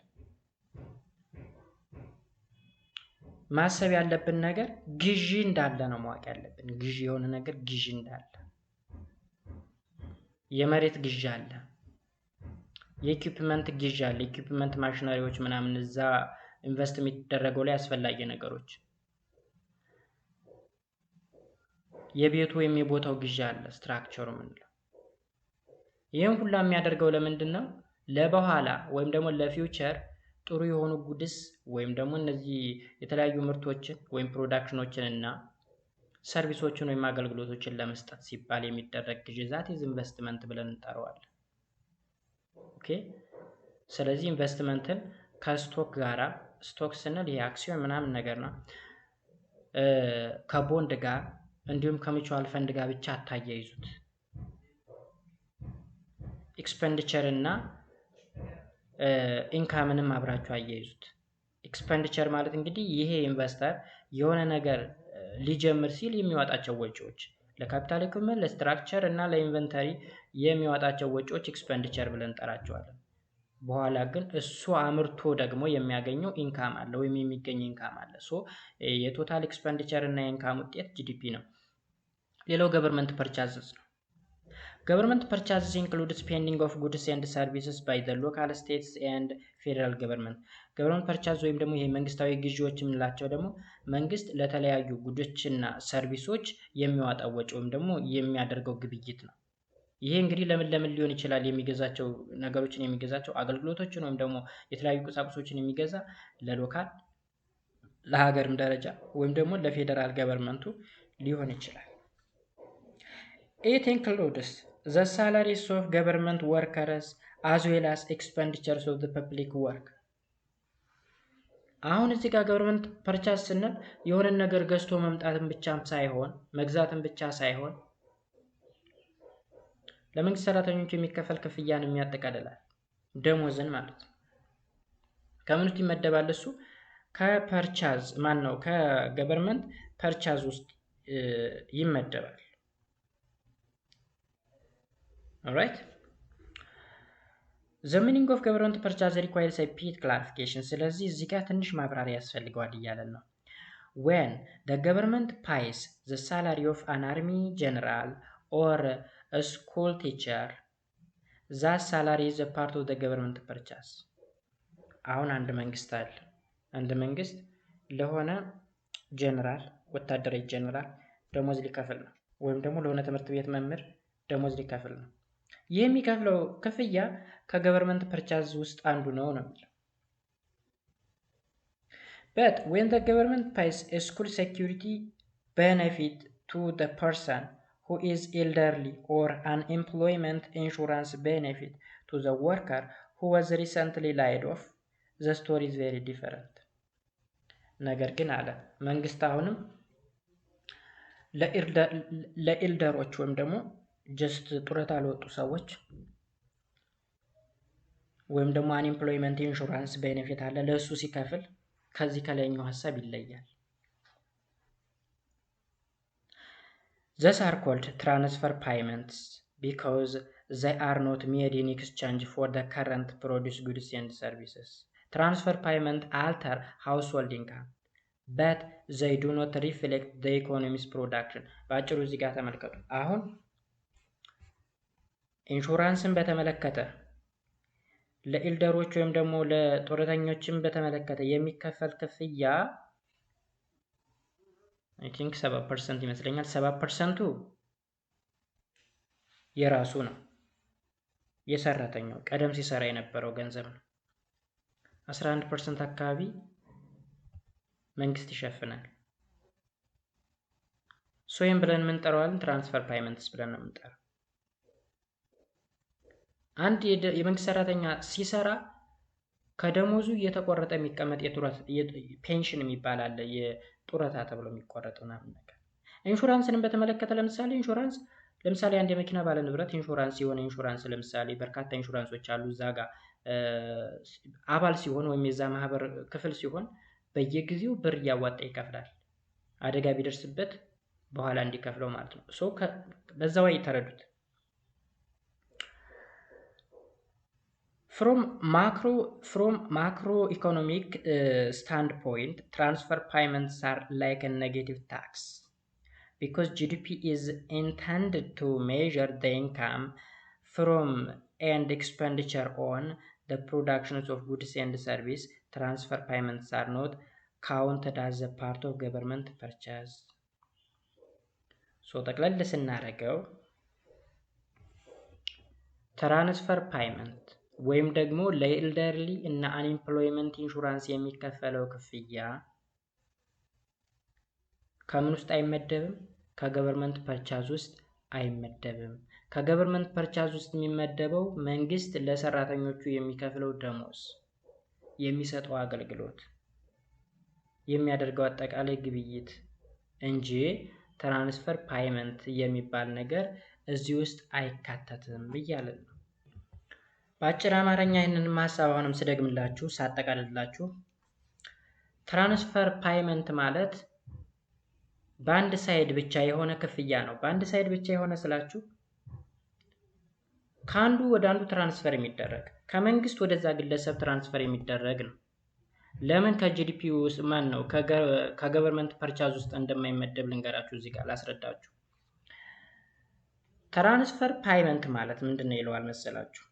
ማሰብ ያለብን ነገር ግዢ እንዳለ ነው ማወቅ ያለብን። ግዢ የሆነ ነገር ግዢ እንዳለ፣ የመሬት ግዢ አለ፣ የኢኩዊፕመንት ግዢ አለ። ኢኩዊፕመንት ማሽነሪዎች ምናምን እዛ ኢንቨስት የሚደረገው ላይ አስፈላጊ ነገሮች፣ የቤቱ ወይም የቦታው ግዢ አለ፣ ስትራክቸሩ ምንለው። ይሄን ሁሉ የሚያደርገው ለምንድን ነው? ለበኋላ ወይም ደግሞ ለፊውቸር ጥሩ የሆኑ ጉድስ ወይም ደግሞ እነዚህ የተለያዩ ምርቶችን ወይም ፕሮዳክሽኖችን እና ሰርቪሶችን ወይም አገልግሎቶችን ለመስጠት ሲባል የሚደረግ ግዢ ዛት ኢዝ ኢንቨስትመንት ብለን እንጠራዋለን። ኦኬ። ስለዚህ ኢንቨስትመንትን ከስቶክ ጋራ፣ ስቶክ ስንል ይሄ አክሲዮን ምናምን ነገር ነው፣ ከቦንድ ጋር እንዲሁም ከሚቹዋል ፈንድ ጋር ብቻ አታያይዙት። ኤክስፔንዲቸር እና ኢንካምንም አብራችሁ አያይዙት። ኤክስፔንዲቸር ማለት እንግዲህ ይሄ ኢንቨስተር የሆነ ነገር ሊጀምር ሲል የሚያወጣቸው ወጪዎች፣ ለካፒታል ኢኩዊፕመንት፣ ለስትራክቸር እና ለኢንቨንተሪ የሚያወጣቸው ወጪዎች ኤክስፔንዲቸር ብለን እንጠራቸዋለን። በኋላ ግን እሱ አምርቶ ደግሞ የሚያገኘው ኢንካም አለ ወይም የሚገኝ ኢንካም አለ። ሶ የቶታል ኤክስፔንዲቸር እና የኢንካም ውጤት ጂዲፒ ነው። ሌላው ገቨርንመንት ፐርቻዝስ ነው። Government purchases include spending of goods and services by the local states and federal government. Government purchase ወይም ደግሞ ይሄ መንግስታዊ ግዢዎች የምንላቸው ደግሞ መንግስት ለተለያዩ ጉዶችና ሰርቪሶች የሚያወጣው ወጪ ወይም ደግሞ የሚያደርገው ግብይት ነው። ይሄ እንግዲህ ለምን ሊሆን ይችላል? የሚገዛቸው ነገሮችን የሚገዛቸው አገልግሎቶችን ወይም ደግሞ የተለያዩ ቁሳቁሶችን የሚገዛ ለሎካል ለሀገርም ደረጃ ወይም ደግሞ ለፌደራል ገቨርንመንቱ ሊሆን ይችላል። It includes the salaries of government workers as well as expenditures of the public work. አሁን እዚህ ጋር ገቨርንመንት ፐርቻስ ስንል የሆነ ነገር ገዝቶ መምጣትን ብቻም ሳይሆን መግዛትን ብቻ ሳይሆን ለመንግስት ሰራተኞች የሚከፈል ክፍያን የሚያጠቃልላል። ደሞዝን ማለት ነው። ከምን ውስጥ ይመደባል? እሱ ከፐርቻዝ ማን ነው ከገቨርንመንት ፐርቻዝ ውስጥ ይመደባል። alright the meaning of government purchase requires a bit clarification ስለዚህ እዚህ ጋር ትንሽ ማብራሪያ ያስፈልገዋል እያለን ነው። when the government pays the salary of an army general or a school teacher that salary is a part of the government purchase አሁን አንድ መንግስት አለ። አንድ መንግስት ለሆነ ጀነራል ወታደራዊ ጀነራል ደሞዝ ሊከፍል ነው ወይም ደግሞ ለሆነ ትምህርት ቤት መምህር ደሞዝ ሊከፍል ነው። የሚከፍለው ክፍያ ከገቨርንመንት ፐርቻዝ ውስጥ አንዱ ነው የሚለው። But when the government pays a school security benefit to the person who is elderly or an employment insurance benefit to the worker who was recently laid off, the story is very different. ነገር ግን አለ መንግስት አሁንም ለኤልደሮች ወይም ደግሞ ጀስት ጡረታ ለወጡ ሰዎች ወይም ደግሞ አንኤምፕሎይመንት ኢንሹራንስ ቤኔፊት አለ ለሱ ሲከፍል ከዚህ ከላይኛው ሐሳብ ይለያል። These are called transfer payments because they are not made in exchange for the current produced goods and services. Transfer payment alter household income but they do not reflect the economy's production. ባጭሩ እዚህ ጋር ተመልከቱ። አሁን ኢንሹራንስን በተመለከተ ለኤልደሮች ወይም ደግሞ ለጡረተኞችም በተመለከተ የሚከፈል ክፍያ I think 7% ይመስለኛል። 7%ቱ የራሱ ነው የሰራተኛው ቀደም ሲሰራ የነበረው ገንዘብ ነው። 11% አካባቢ መንግስት ይሸፍናል። ሶይም ብለን ምን እንጠራዋለን? ትራንስፈር ፓይመንትስ ብለን ነው የምንጠራው። አንድ የመንግስት ሰራተኛ ሲሰራ ከደሞዙ እየተቆረጠ የሚቀመጥ ፔንሽን የሚባል አለ፣ የጡረታ ተብሎ የሚቆረጥ ምናምን ነገር። ኢንሹራንስንም በተመለከተ ለምሳሌ አንድ የመኪና ባለ ንብረት ኢንሹራንስ የሆነ ኢንሹራንስ ለምሳሌ በርካታ ኢንሹራንሶች አሉ። እዛ ጋር አባል ሲሆን ወይም የዛ ማህበር ክፍል ሲሆን በየጊዜው ብር እያዋጣ ይከፍላል። አደጋ ቢደርስበት በኋላ እንዲከፍለው ማለት ነው። ሶ በዛው ይተረዱት። From macroeconomic standpoint, transfer payments are like a negative tax because GDP is intended to measure the income from and expenditure on the productions of goods and service. Transfer payments are not counted as a part of government purchase. So ጠቅለል ስናደርገው ትራንስፈር ፓይመንት ወይም ደግሞ ለኤልደርሊ እና አንኤምፕሎይመንት ኢንሹራንስ የሚከፈለው ክፍያ ከምን ውስጥ አይመደብም? ከገቨርንመንት ፐርቻዝ ውስጥ አይመደብም። ከገቨርንመንት ፐርቻዝ ውስጥ የሚመደበው መንግስት ለሰራተኞቹ የሚከፍለው ደሞዝ፣ የሚሰጠው አገልግሎት፣ የሚያደርገው አጠቃላይ ግብይት እንጂ ትራንስፈር ፓይመንት የሚባል ነገር እዚህ ውስጥ አይካተትም ብያለሁ። በአጭር አማርኛ ይህንን ሐሳብ አሁንም ስደግምላችሁ ሳጠቃልላችሁ ትራንስፈር ፓይመንት ማለት በአንድ ሳይድ ብቻ የሆነ ክፍያ ነው። በአንድ ሳይድ ብቻ የሆነ ስላችሁ ከአንዱ ወደ አንዱ ትራንስፈር የሚደረግ ከመንግስት ወደዛ ግለሰብ ትራንስፈር የሚደረግ ነው። ለምን ከጂዲፒ ውስጥ ነው ከገቨርንመንት ፐርቻዝ ውስጥ እንደማይመደብ ልንገራችሁ እዚህ ጋር ላስረዳችሁ። ትራንስፈር ፓይመንት ማለት ምንድነው ይለዋል መሰላችሁ?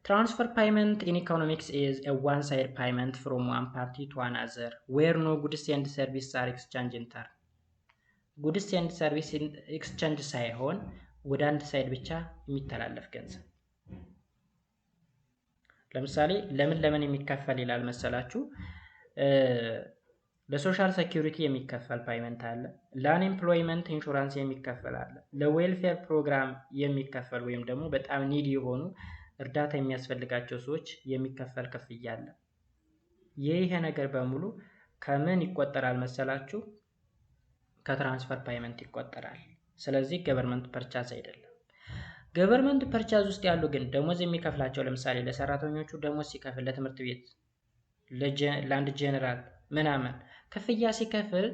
Transfer payment in economics is a one-side payment from one party to another, where no goods and services are exchanged in turn. Goods and service exchange ሳይሆን ወደ አንድ ሳይድ ብቻ የሚተላለፍ ገንዘብ። ለምሳሌ ለምን የሚከፈል ይላል መሰላችሁ? ለሶሻል ሴኩሪቲ የሚከፈል ፓይመንት አለ። ለአንኤምፕሎይመንት ኢንሹራንስ የሚከፈል አለ። ለዌልፌር ፕሮግራም የሚከፈል ወይም ደግሞ በጣም ኒድ የሆኑ እርዳታ የሚያስፈልጋቸው ሰዎች የሚከፈል ክፍያ አለ። ይሄ ነገር በሙሉ ከምን ይቆጠራል መሰላችሁ? ከትራንስፈር ፓይመንት ይቆጠራል። ስለዚህ ገቨርንመንት ፐርቻዝ አይደለም። ገቨርንመንት ፐርቻዝ ውስጥ ያሉ ግን ደሞዝ የሚከፍላቸው ለምሳሌ ለሰራተኞቹ ደሞዝ ሲከፍል፣ ለትምህርት ቤት፣ ለአንድ ጀነራል ምናምን ክፍያ ሲከፍል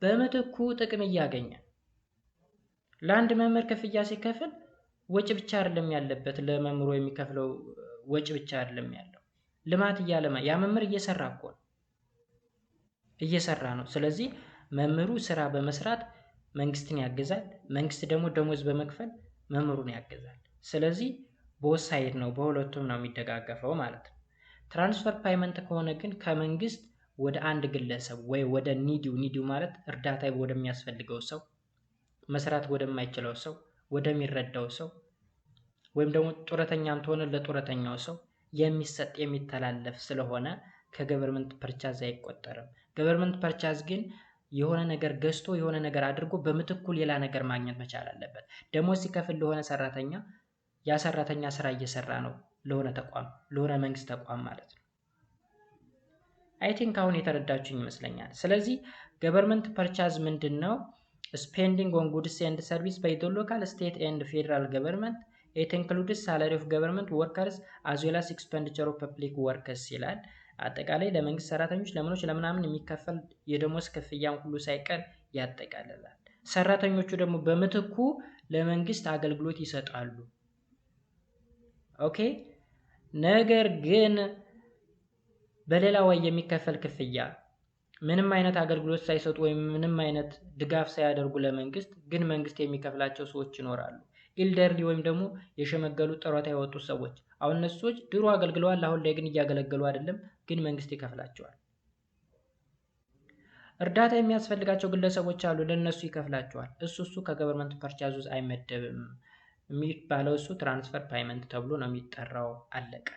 በምትኩ ጥቅም እያገኘ ለአንድ መምህር ክፍያ ሲከፍል ወጪ ብቻ አይደለም ያለበት፣ ለመምህሩ የሚከፍለው ወጪ ብቻ አይደለም ያለው፣ ልማት እያለማ ያ መምህር እየሰራ እኮ ነው እየሰራ ነው። ስለዚህ መምህሩ ስራ በመስራት መንግስትን ያግዛል፣ መንግስት ደግሞ ደሞዝ በመክፈል መምህሩን ያግዛል። ስለዚህ በወሳይድ ነው፣ በሁለቱም ነው የሚደጋገፈው ማለት ነው። ትራንስፈር ፓይመንት ከሆነ ግን ከመንግስት ወደ አንድ ግለሰብ ወይ ወደ ኒዲው ማለት እርዳታ ወደሚያስፈልገው ሰው፣ መስራት ወደማይችለው ሰው፣ ወደሚረዳው ሰው ወይም ደግሞ ጡረተኛም ተሆነ ለጡረተኛው ሰው የሚሰጥ የሚተላለፍ ስለሆነ ከገቨርንመንት ፐርቻዝ አይቆጠርም። ገቨርንመንት ፐርቻዝ ግን የሆነ ነገር ገዝቶ የሆነ ነገር አድርጎ በምትኩ ሌላ ነገር ማግኘት መቻል አለበት። ደሞዝ ሲከፍል ለሆነ ሰራተኛ ያ ሰራተኛ ስራ እየሰራ ነው ለሆነ ተቋም፣ ለሆነ መንግስት ተቋም ማለት ነው። አይ ቲንክ አሁን የተረዳችሁኝ ይመስለኛል። ስለዚህ ገቨርንመንት ፐርቻዝ ምንድነው? ስፔንዲንግ ኦን ጉድስ ኤንድ ሰርቪስ ባይ ዘ ሎካል ስቴት ኤንድ ፌደራል ገቨርንመንት ኢት ኢንክሉድስ ሳላሪ ኦፍ ገቨርንመንት ወርከርስ አዝ ዌል አስ ኤክስፔንዲቸር ኦፍ ፐብሊክ ወርከርስ ይላል። አጠቃላይ ለመንግስት ሰራተኞች ለምኖች ለምናምን የሚከፈል የደሞዝ ክፍያን ሁሉ ሳይቀር ያጠቃልላል። ሰራተኞቹ ደግሞ በምትኩ ለመንግስት አገልግሎት ይሰጣሉ። ኦኬ። ነገር ግን በሌላ ወይ የሚከፈል ክፍያ ምንም አይነት አገልግሎት ሳይሰጡ ወይም ምንም አይነት ድጋፍ ሳያደርጉ ለመንግስት ግን መንግስት የሚከፍላቸው ሰዎች ይኖራሉ። ኢልደርሊ ወይም ደግሞ የሸመገሉ ጡረታ የወጡ ሰዎች፣ አሁን እነሱ ሰዎች ድሮ አገልግለዋል፣ አሁን ላይ ግን እያገለገሉ አይደለም፣ ግን መንግስት ይከፍላቸዋል። እርዳታ የሚያስፈልጋቸው ግለሰቦች አሉ፣ ለነሱ ይከፍላቸዋል። እሱ ከገቨርንመንት ፐርቻዝ ውስጥ አይመደብም። የሚባለው እሱ ትራንስፈር ፓይመንት ተብሎ ነው የሚጠራው። አለቀ።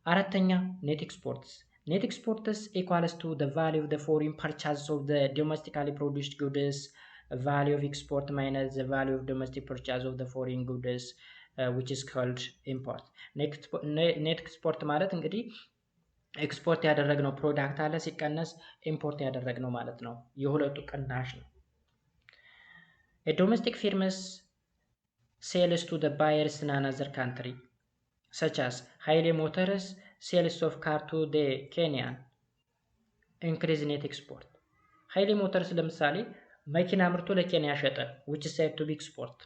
አራተኛ ኔት ኤክስፖርትስ። ኔት ኤክስፖርትስ ኢኳልስ ቱ the value of the foreign purchase of the domestically produced goods, value of export minus the value of domestic purchase of the foreign goods, which is called import. ኔት ኤክስፖርት ማለት እንግዲህ ኤክስፖርት ያደረግነው ፕሮዳክት አለ ሲቀነስ ኢምፖርት ያደረግነው ማለት ነው። የሁለቱ ቅናሽ ነው። ዶሜስቲክ ፊርምስ ሴልስ ቱ the buyers in another country such as Haile Motors sales of car to the Kenyan increase net export. Haile Motors ለምሳሌ መኪና ምርቶ ለኬንያ ሸጠ, which is said to be export.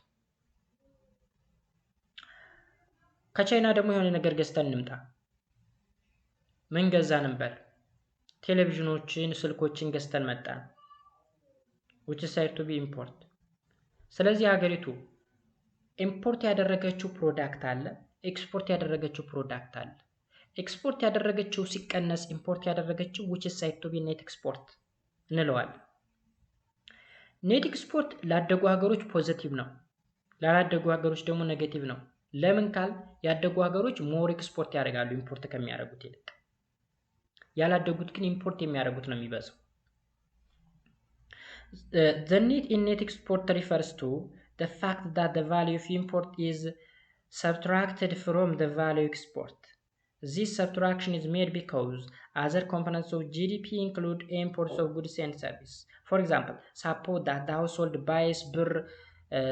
ከቻይና ደግሞ የሆነ ነገር ገዝተን እንምጣ። ምን ገዛን እንበል? ቴሌቪዥኖችን፣ ስልኮችን ገዝተን መጣን, which is said to be import. ስለዚህ ሀገሪቱ ኢምፖርት ያደረገችው ፕሮዳክት አለ፣ ኤክስፖርት ያደረገችው ፕሮዳክት አለ። ኤክስፖርት ያደረገችው ሲቀነስ ኢምፖርት ያደረገችው which is said to be net export እንለዋለን። ኔት ኤክስፖርት ላደጉ ሀገሮች ፖዚቲቭ ነው፣ ላላደጉ ሀገሮች ደግሞ ኔጌቲቭ ነው። ለምን ካል ያደጉ ሀገሮች ሞር ኤክስፖርት ያደርጋሉ ኢምፖርት ከሚያደርጉት ይልቅ፣ ያላደጉት ግን ኢምፖርት የሚያደርጉት ነው የሚበዛው። The net in net export refers to the fact that the value of import is subtracted from the value of export. This subtraction is made because other components of GDP include imports of goods and services. For example, suppose that the household buys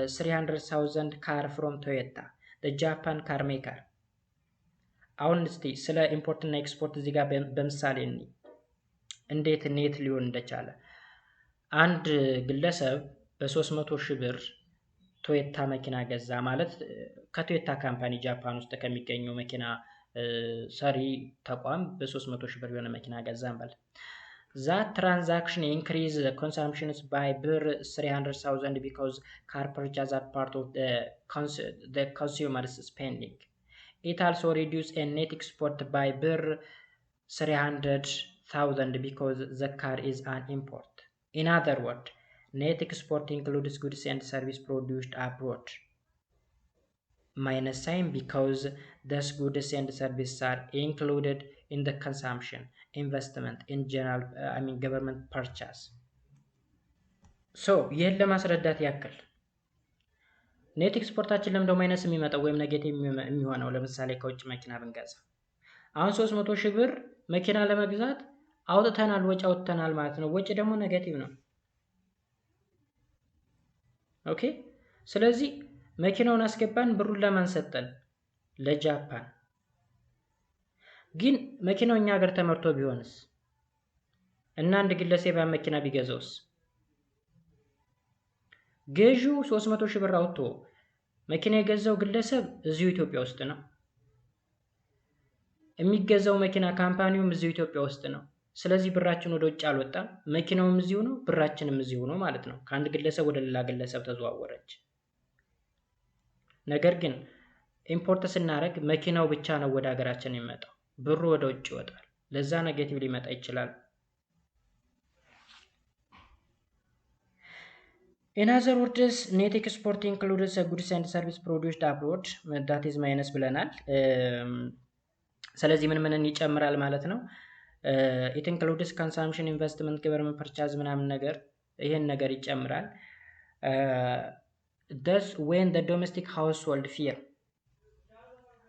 300,000 car from Toyota, the Japan car maker. አሁን እስቲ ስለ ኢምፖርት እና ኤክስፖርት እዚህ ጋር በምሳሌ እንዴት ኔት ሊሆን እንደቻለ። አንድ ግለሰብ በ300,000 ብር ቶዮታ መኪና ገዛ ማለት ከቶዮታ ካምፓኒ ጃፓን ውስጥ ከሚገኘው መኪና ሰሪ ተቋም በ300,000 ብር የሆነ መኪና ገዛ እንበል። That transaction increase the consumptions by 300,000 because car purchases are part of the consumer's spending. It also reduces a net export by 300,000 because the car is an import. In other words, net export includes goods and services produced abroad. Minus sign because those goods and services are included in the consumption, investment, in general, government purchase. So ይህን ለማስረዳት ያክል ኔት ኤክስፖርታችን ለምን ደግሞ ማይነስ የሚመጣው ወይም ኔጌቲቭ የሚሆነው ለምሳሌ ከውጭ መኪና ብንገዛ አሁን 300 ሺህ ብር መኪና ለመግዛት አውጥተናል፣ ወጪ አውጥተናል ማለት ነው። ወጪ ደግሞ ኔጌቲቭ ነው። ኦኬ። ስለዚህ መኪናውን አስገባን፣ ብሩን ለማን ሰጠን? ለጃፓን። ግን መኪናው እኛ ሀገር ተመርቶ ቢሆንስ እና አንድ ግለሰብ ያን መኪና ቢገዛውስ? ገዢው 300 ሺህ ብር አውጥቶ መኪና የገዛው ግለሰብ እዚሁ ኢትዮጵያ ውስጥ ነው። የሚገዛው መኪና ካምፓኒውም እዚሁ ኢትዮጵያ ውስጥ ነው። ስለዚህ ብራችን ወደ ውጭ አልወጣም፣ መኪናውም እዚሁ ነው፣ ብራችንም እዚሁ ነው ማለት ነው። ከአንድ ግለሰብ ወደ ሌላ ግለሰብ ተዘዋወረች። ነገር ግን ኢምፖርት ስናደርግ መኪናው ብቻ ነው ወደ ሀገራችን የሚመጣው፣ ብሩ ወደ ውጭ ይወጣል። ለዛ ኔጌቲቭ ሊመጣ ይችላል። In other words, net export includes a goods and service produced abroad, that is minus ብለናል። ስለዚህ ምን ይጨምራል ማለት ነው? It includes consumption, investment, government purchase ምናምን ነገር ይሄን ነገር ይጨምራል። Thus, when the domestic household firm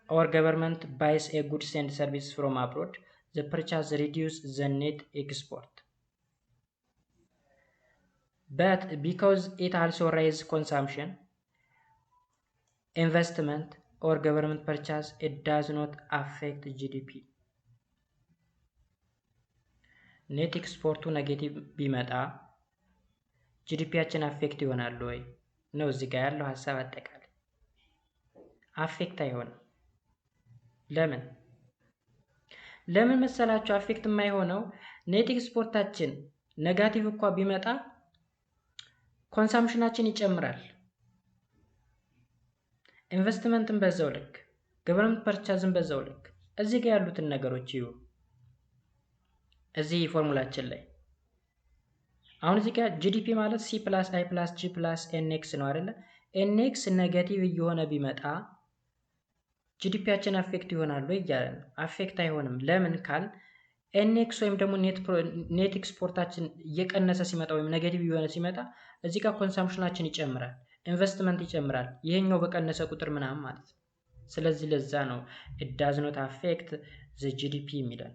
or government buys a goods and service from abroad, the purchase reduces the net export. But because it also raises consumption, investment, or government purchase, it does not affect GDP. ኔት ኤክስፖርቱ ኔጌቲቭ ቢመጣ ጂዲፒያችን አፌክት ይሆናል ወይ ነው እዚህ ጋር ያለው ሀሳብ። አጠቃላይ አፌክት አይሆንም። ለምን መሰላችሁ አፌክት የማይሆነው? ኔት ኤክስፖርታችን ኔጋቲቭ እንኳን ቢመጣ ኮንሳምፕሽናችን ይጨምራል። ኢንቨስትመንትን በዛው ልክ፣ ገቨርንመንት ፐርቻዝን በዛው ልክ። እዚህ ጋር ያሉትን ነገሮች ይዩ። እዚህ ፎርሙላችን ላይ አሁን እዚህ ጋር ጂዲፒ ማለት ሲ ፕላስ አይ ፕላስ ጂ ፕላስ ኤንኤክስ ነው አይደለ? ኤንኤክስ ኔጌቲቭ እየሆነ ቢመጣ ጂዲፒያችን አፌክት ይሆናል ወይ እያለ ነው። አፌክት አይሆንም። ለምን ካል ኤንኤክስ ወይም ደግሞ ኔት ኤክስፖርታችን እየቀነሰ ሲመጣ ወይም ኔጌቲቭ እየሆነ ሲመጣ እዚህ ጋር ኮንሳምፕሽናችን ይጨምራል፣ ኢንቨስትመንት ይጨምራል። ይሄኛው በቀነሰ ቁጥር ምናምን ማለት ነው። ስለዚህ ለዛ ነው it does not affect the GDP የሚለን።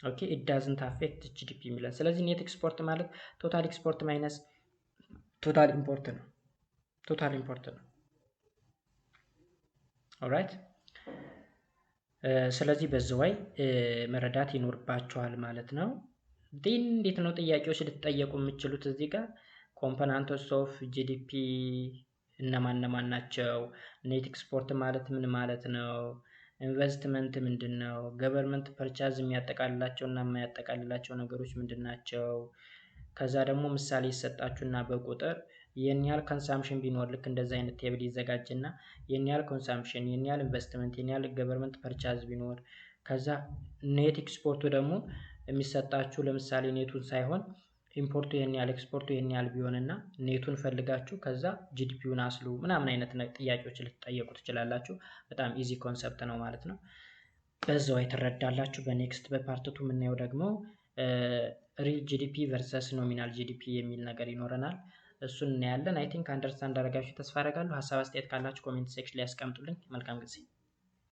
ኦኬ it doesn't affect GDP የሚለን። ስለዚህ ኔት ኤክስፖርት ማለት ቶታል ኤክስፖርት ማይነስ ቶታል ኢምፖርት ነው። ቶታል ኢምፖርት ነው። ኦልራይት። ስለዚህ በዚህ ወይ መረዳት ይኖርባችኋል ማለት ነው። ዲን እንዴት ነው ጥያቄዎች ልትጠየቁ የምትችሉት? እዚህ ጋር ኮምፖነንቶች ኦፍ ጂዲፒ እነማን ናቸው? ኔት ኤክስፖርት ማለት ምን ማለት ነው? ኢንቨስትመንት ምንድን ነው? ገቨርንመንት ፐርቻዝ የሚያጠቃልላቸው እና የማያጠቃልላቸው ነገሮች ምንድን ናቸው? ከዛ ደግሞ ምሳሌ ይሰጣችሁና በቁጥር ይህን ያህል ኮንሳምፕሽን ቢኖር ልክ እንደዚህ አይነት ቴብል ይዘጋጅና ይህን ያህል ኮንሳምፕሽን፣ ይህን ያህል ኢንቨስትመንት፣ ይህን ያህል ገቨርንመንት ፐርቻዝ ቢኖር ከዛ ኔት ኤክስፖርቱ ደግሞ የሚሰጣችሁ ለምሳሌ ኔቱን ሳይሆን ኢምፖርቱ ይህን ያህል ኤክስፖርቱ ይህን ያህል ቢሆንና ኔቱን ፈልጋችሁ ከዛ ጂዲፒውን አስሉ ምናምን አይነት ጥያቄዎች ልትጠየቁ ትችላላችሁ። በጣም ኢዚ ኮንሰፕት ነው ማለት ነው። በዛው ትረዳላችሁ። በኔክስት በፓርት 2 የምናየው ደግሞ ሪል ጂዲፒ ቨርሰስ ኖሚናል ጂዲፒ የሚል ነገር ይኖረናል። እሱን እናያለን። አይ ቲንክ አንደርስታንድ አደረጋችሁ ተስፋ አደርጋለሁ። ሀሳብ አስተያየት ካላችሁ ኮሜንት ሴክሽን ላይ ያስቀምጡልኝ። መልካም ጊዜ